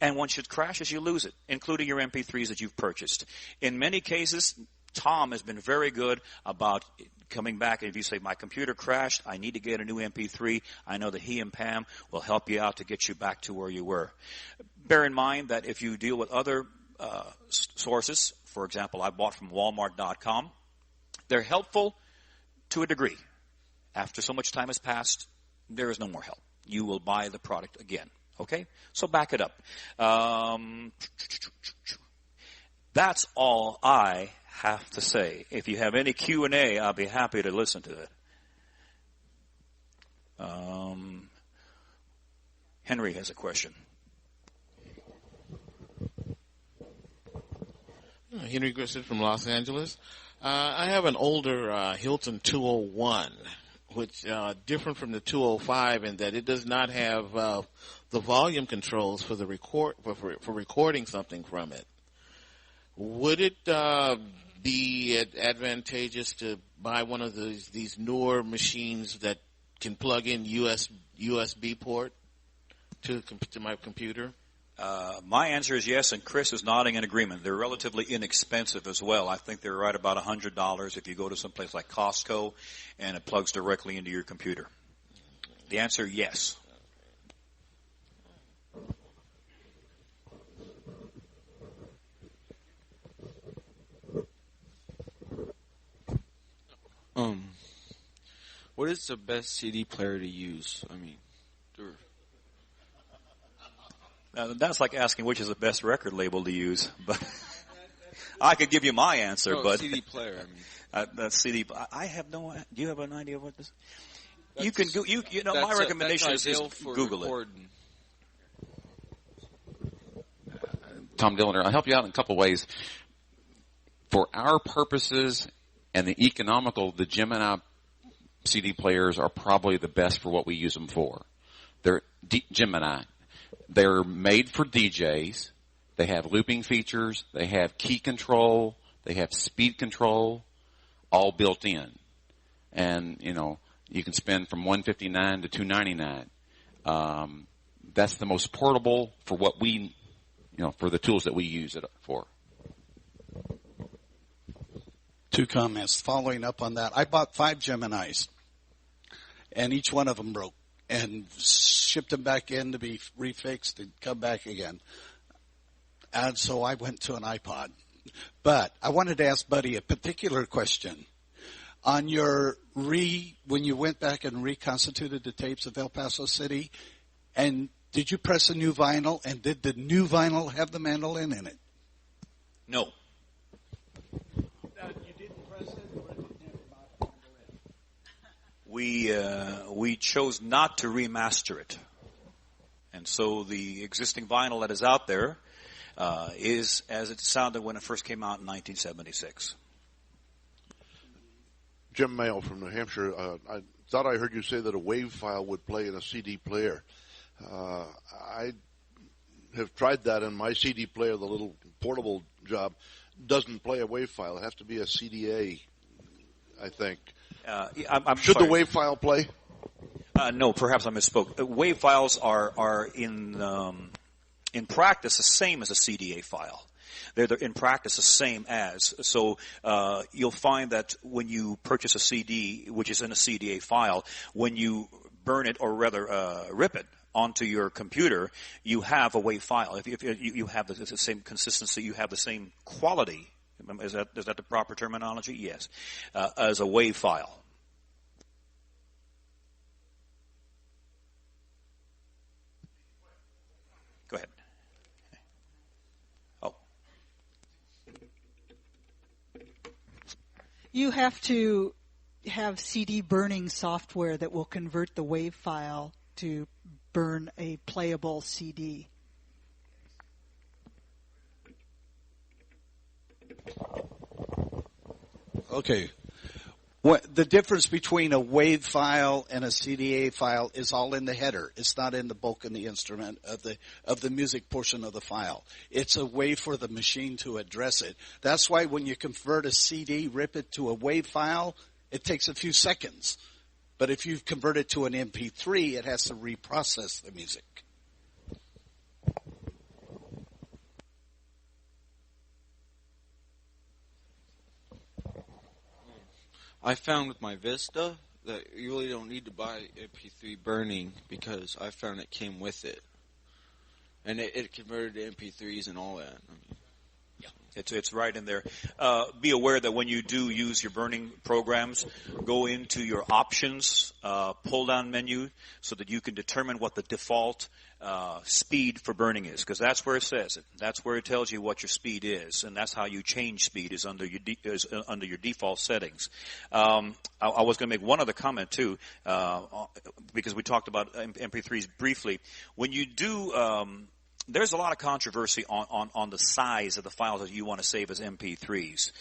And once it crashes, you lose it, including your MP3s that you've purchased. In many cases, Tom has been very good about coming back. If you say, my computer crashed, I need to get a new MP3, I know that he and Pam will help you out to get you back to where you were. Bear in mind that if you deal with other sources, for example, I bought from Walmart.com, They're helpful to a degree. After so much time has passed, there is no more help. You will buy the product again. Okay? So back it up. That's all I have to say. If you have any Q&A, I'll be happy to listen to it. Henry has a question. Henry Grissom from Los Angeles. I have an older Hilton 201, which different from the 205 in that it does not have the volume controls for the for recording something from it. Would it be advantageous to buy one of these newer machines that can plug in USB port to my computer? My answer is yes, and Chris is nodding in agreement. They're relatively inexpensive as well. I think they're right about $100 if you go to some place like Costco and it plugs directly into your computer. The answer, yes. What is the best CD player to use? I mean, that's like asking which is the best record label to use, but I could give you my answer. No, but CD player. I mean, that CD. I have no. Do you have an idea of what this? You can go. You know, my recommendation is Google recording. it. Tom Dillon, I'll help you out in a couple ways. For our purposes and the economical, the Gemini CD players are probably the best for what we use them for. They're Gemini. They're made for DJs. They have looping features. They have key control. They have speed control, all built in. And, you know, you can spend from $159 to $299. That's the most portable for what we, for the tools that we use it for. 2 comments following up on that. I bought 5 Geminis, and each one of them broke, and shipped them back in to be refixed and come back again. And so I went to an iPod. But I wanted to ask Buddy a particular question. On your when you went back and reconstituted the tapes of El Paso City, and did you press a new vinyl, and did the new vinyl have the mandolin in it? No. You didn't press it, or it didn't have the mandolin? We chose not to remaster it. And so the existing vinyl that is out there is as it sounded when it first came out in 1976. Jim Mail from New Hampshire. I thought I heard you say that a WAV file would play in a CD player. I have tried that in my CD player, the little portable job. Doesn't play a WAV file. It has to be a CDA, I think. Should the WAV file play? No, perhaps I misspoke. WAV files are in practice the same as a CDA file. They're in practice the same as. So you'll find that when you purchase a CD, which is in a CDA file, when you burn it, or rather rip it onto your computer, you have a WAV file. If you have the same consistency, you have the same quality. Is that the proper terminology? Yes. As a WAV file. Go ahead. Oh. You have to have CD burning software that will convert the WAV file to burn a playable CD. Okay. The difference between a WAV file and a CDA file is all in the header. It's not in the bulk and the instrument of the music portion of the file. It's a way for the machine to address it. That's why when you convert a CD, rip it to a WAV file, it takes a few seconds. But if you convert it to an MP3, it has to reprocess the music. I found with my Vista that you really don't need to buy MP3 burning because I found it came with it. And it converted to MP3s and all that. I mean, yeah. It's right in there. Be aware that when you do use your burning programs, go into your options pull-down menu so that you can determine what the default speed for burning is, because that's where it says it. That's where it tells you what your speed is, and that's how you change speed is under your default settings. I was going to make one other comment too, because we talked about MP3s briefly. When you do there's a lot of controversy on the size of the files that you want to save as MP3s.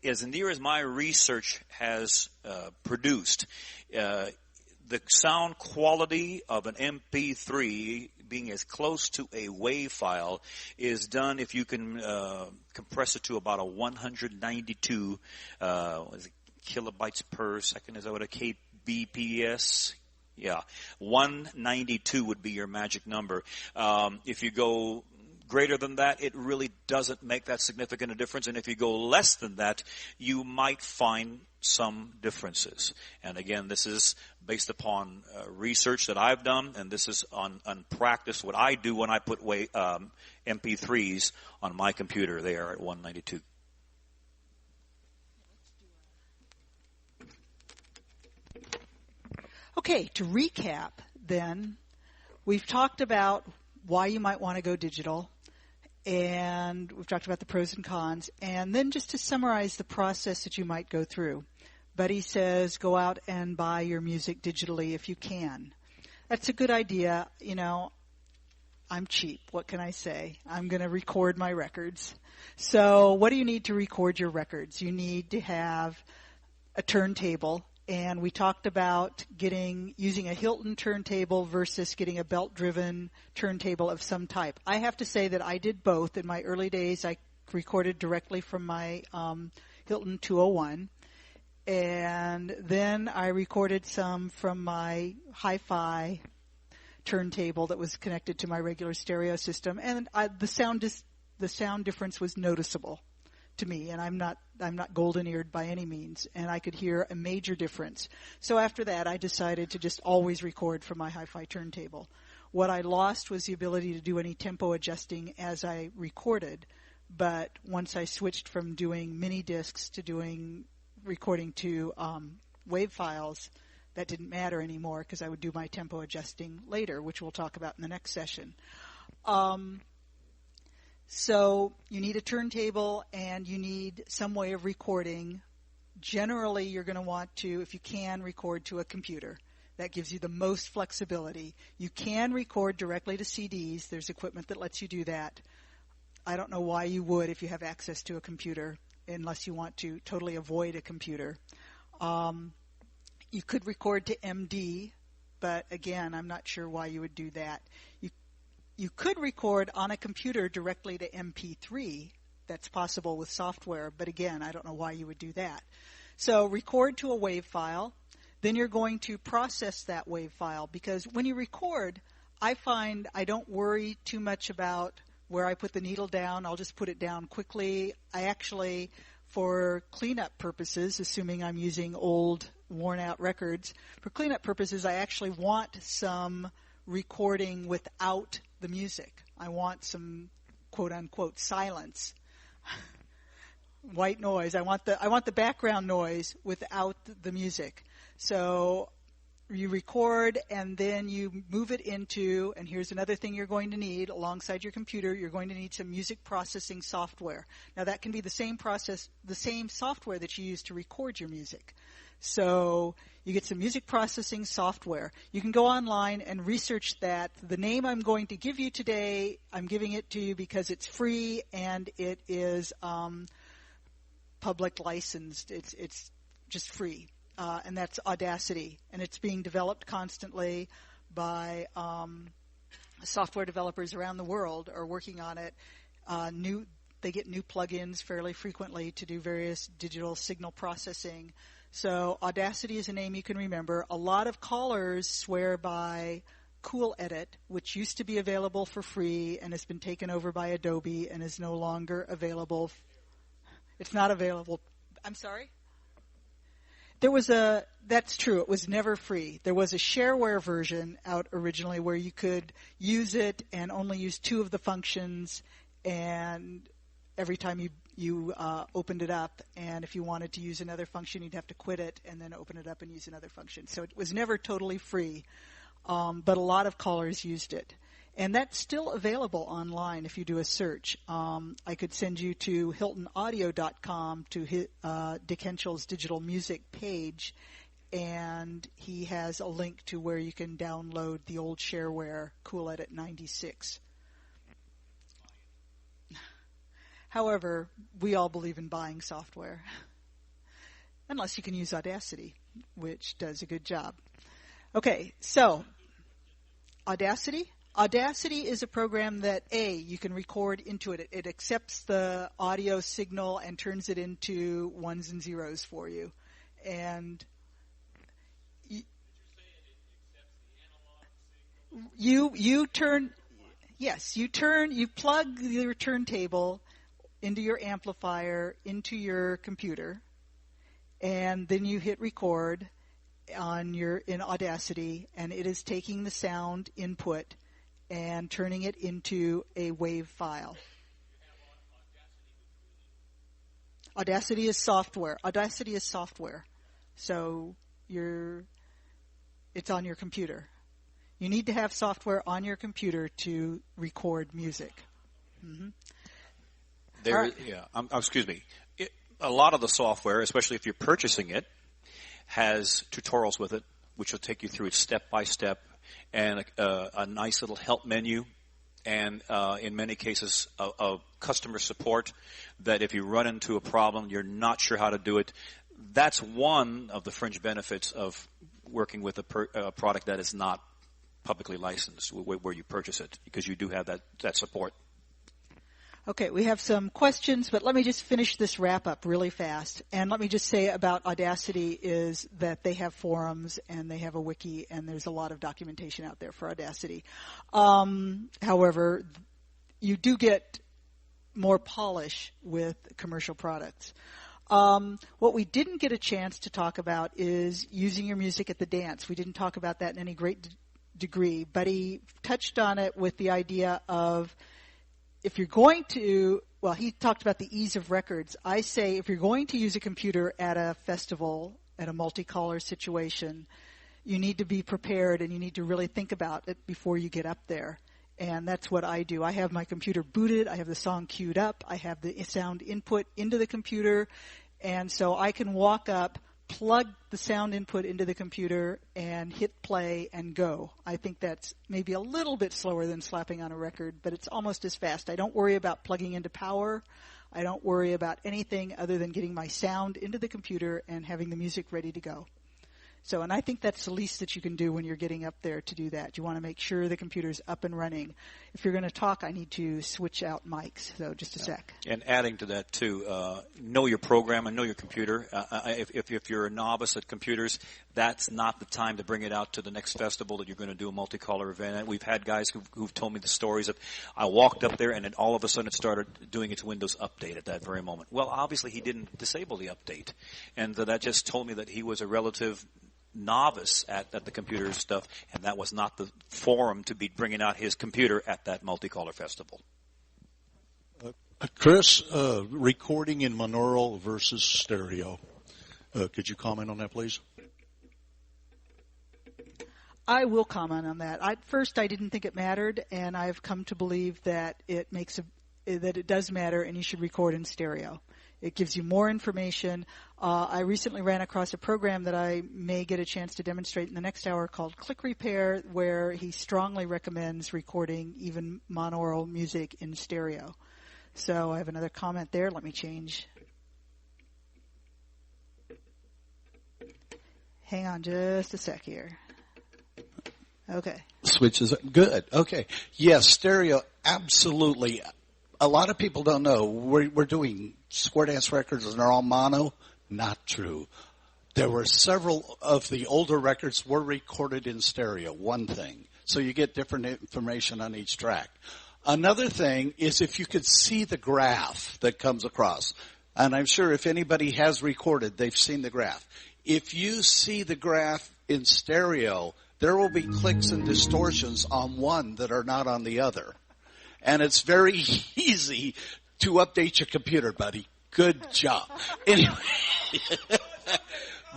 As near as my research has produced, the sound quality of an MP3 being as close to a WAV file is done if you can compress it to about a 192 kilobytes per second. Is that what a kbps? Yeah, 192 would be your magic number. If you go greater than that, it really doesn't make that significant a difference. And if you go less than that, you might find some differences. And again, this is based upon research that I've done, and this is on practice, what I do when I put MP3s on my computer. They are at 192. Okay, to recap then, we've talked about why you might want to go digital, and we've talked about the pros and cons, and then just to summarize the process that you might go through. Buddy says go out and buy your music digitally if you can. That's a good idea. You know, I'm cheap. What can I say? I'm going to record my records. So what do you need to record your records? You need to have a turntable. And we talked about using a Hilton turntable versus getting a belt-driven turntable of some type. I have to say that I did both. In my early days, I recorded directly from my Hilton 201. And then I recorded some from my hi-fi turntable that was connected to my regular stereo system. And the sound difference was noticeable to me, and I'm not golden-eared by any means, and I could hear a major difference. So after that, I decided to just always record from my hi-fi turntable. What I lost was the ability to do any tempo adjusting as I recorded, but once I switched from doing mini discs to doing recording to WAV files, that didn't matter anymore because I would do my tempo adjusting later, which we'll talk about in the next session. So you need a turntable and you need some way of recording. Generally, you're going to want to, if you can, record to a computer. That gives you the most flexibility. You can record directly to CDs. There's equipment that lets you do that. I don't know why you would if you have access to a computer, unless you want to totally avoid a computer. You could record to MD, but again, I'm not sure why you would do that. You could record on a computer directly to MP3. That's possible with software, but again, I don't know why you would do that. So record to a WAV file. Then you're going to process that WAV file, because when you record, I find I don't worry too much about where I put the needle down. I'll just put it down quickly. I actually, for cleanup purposes, assuming I'm using old, worn-out records, for cleanup purposes, I actually want some recording without the music. I want some quote-unquote silence, white noise. I want the background noise without the music. So you record and then you move it into, and here's another thing you're going to need alongside your computer, you're going to need some music processing software. Now that can be the same software that you use to record your music. So you get some music processing software. You can go online and research that. The name I'm going to give you today, I'm giving it to you because it's free and it is public licensed. It's just free. And that's Audacity. And it's being developed constantly by software developers around the world are working on it. They get new plugins fairly frequently to do various digital signal processing. So Audacity is a name you can remember. A lot of callers swear by Cool Edit, which used to be available for free and has been taken over by Adobe and is no longer available. It's not available. I'm sorry? That's true, it was never free. There was a shareware version out originally where you could use it and only use two of the functions, and every time you opened it up, and if you wanted to use another function, you'd have to quit it and then open it up and use another function. So it was never totally free, but a lot of callers used it. And that's still available online if you do a search. I could send you to HiltonAudio.com to Dick Henschel's digital music page, and he has a link to where you can download the old shareware Cool Edit 96. However, we all believe in buying software, unless you can use Audacity, which does a good job. Okay, so Audacity. Audacity is a program that, you can record into it. It accepts the audio signal and turns it into ones and zeros for you. And you plug your turntable into your amplifier, into your computer, and then you hit record in Audacity, and it is taking the sound input and turning it into a WAV file. Audacity is software. So it's on your computer. You need to have software on your computer to record music. Mm-hmm. Excuse me. A lot of the software, especially if you're purchasing it, has tutorials with it, which will take you through it step by step, and a nice little help menu, and in many cases, a customer support that if you run into a problem, you're not sure how to do it. That's one of the fringe benefits of working with a product that is not publicly licensed, where you purchase it, because you do have that support. Okay, we have some questions, but let me just finish this wrap-up really fast. And let me just say about Audacity is that they have forums and they have a wiki, and there's a lot of documentation out there for Audacity. However, you do get more polish with commercial products. What we didn't get a chance to talk about is using your music at the dance. We didn't talk about that in any great degree, but he touched on it with the idea of if you're going to, he talked about the ease of records. I say if you're going to use a computer at a festival, at a multi-caller situation, you need to be prepared and you need to really think about it before you get up there. And that's what I do. I have my computer booted. I have the song queued up. I have the sound input into the computer. And so I can walk up, plug the sound input into the computer, and hit play and go. I think that's maybe a little bit slower than slapping on a record, but it's almost as fast. I don't worry about plugging into power. I don't worry about anything other than getting my sound into the computer and having the music ready to go. So, and I think that's the least that you can do when you're getting up there to do that. You want to make sure the computer's up and running. If you're going to talk, I need to switch out mics. So just a sec. And adding to that too, know your program and know your computer. If you're a novice at computers, that's not the time to bring it out to the next festival that you're going to do a multi-caller event. And we've had guys who've told me the stories that I walked up there and then all of a sudden it started doing its Windows update at that very moment. Well, obviously he didn't disable the update. And that just told me that he was a relative novice at the computer stuff, and that was not the forum to be bringing out his computer at that multi-caller festival. Chris, recording in monaural versus stereo. Could you comment on that, please? I will comment on that. At first, I didn't think it mattered, and I've come to believe that it does matter, and you should record in stereo. It gives you more information. I recently ran across a program that I may get a chance to demonstrate in the next hour called Click Repair, where he strongly recommends recording even monaural music in stereo. So I have another comment there. Let me change. Hang on just a sec here. Okay. Switches. Good. Okay. Yes, stereo, absolutely. A lot of people don't know. We're doing square dance records and they're all mono. Not true. There were several of the older records were recorded in stereo, one thing. So you get different information on each track. Another thing is if you could see the graph that comes across. And I'm sure if anybody has recorded, they've seen the graph. If you see the graph in stereo, there will be clicks and distortions on one that are not on the other. And it's very easy to update your computer, buddy. Good job. Anyway,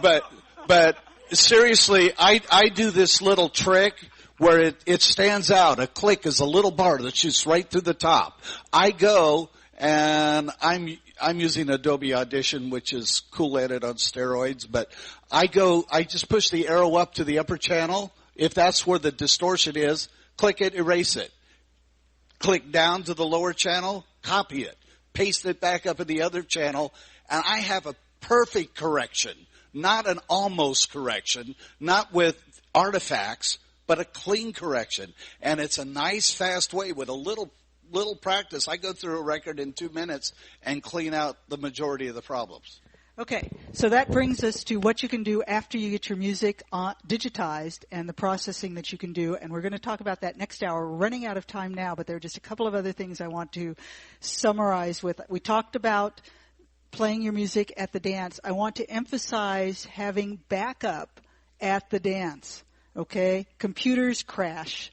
but seriously, I do this little trick where it stands out. A click is a little bar that shoots right through the top. I go and I'm using Adobe Audition, which is Cool Edit on steroids, but I just push the arrow up to the upper channel. If that's where the distortion is, click it, erase it. Click down to the lower channel, copy it, paste it back up in the other channel, and I have a perfect correction, not an almost correction, not with artifacts, but a clean correction. And it's a nice, fast way with a little practice. I go through a record in 2 minutes and clean out the majority of the problems. Okay, so that brings us to what you can do after you get your music digitized and the processing that you can do, and we're going to talk about that next hour. We're running out of time now, but there are just a couple of other things I want to summarize with. We talked about playing your music at the dance. I want to emphasize having backup at the dance, okay? Computers crash.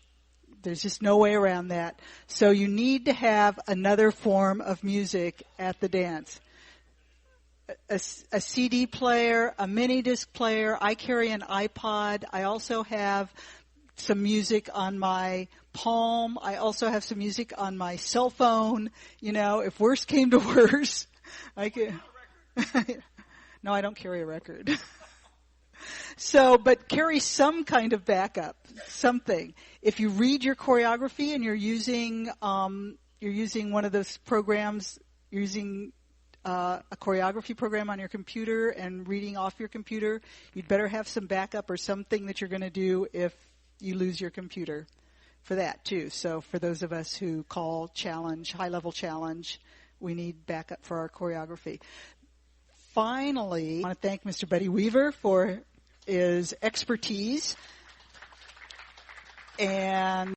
There's just no way around that. So you need to have another form of music at the dance. A CD player, a mini disc player. I carry an iPod. I also have some music on my Palm. I also have some music on my cell phone. You know, if worse came to worse, I could. No, I don't carry a record. So, but carry some kind of backup, something. If you read your choreography and you're using one of those programs, you're using a choreography program on your computer and reading off your computer, you'd better have some backup or something that you're going to do if you lose your computer for that too. So for those of us who call challenge, high-level challenge, we need backup for our choreography. Finally, I want to thank Mr. Buddy Weaver for his expertise. And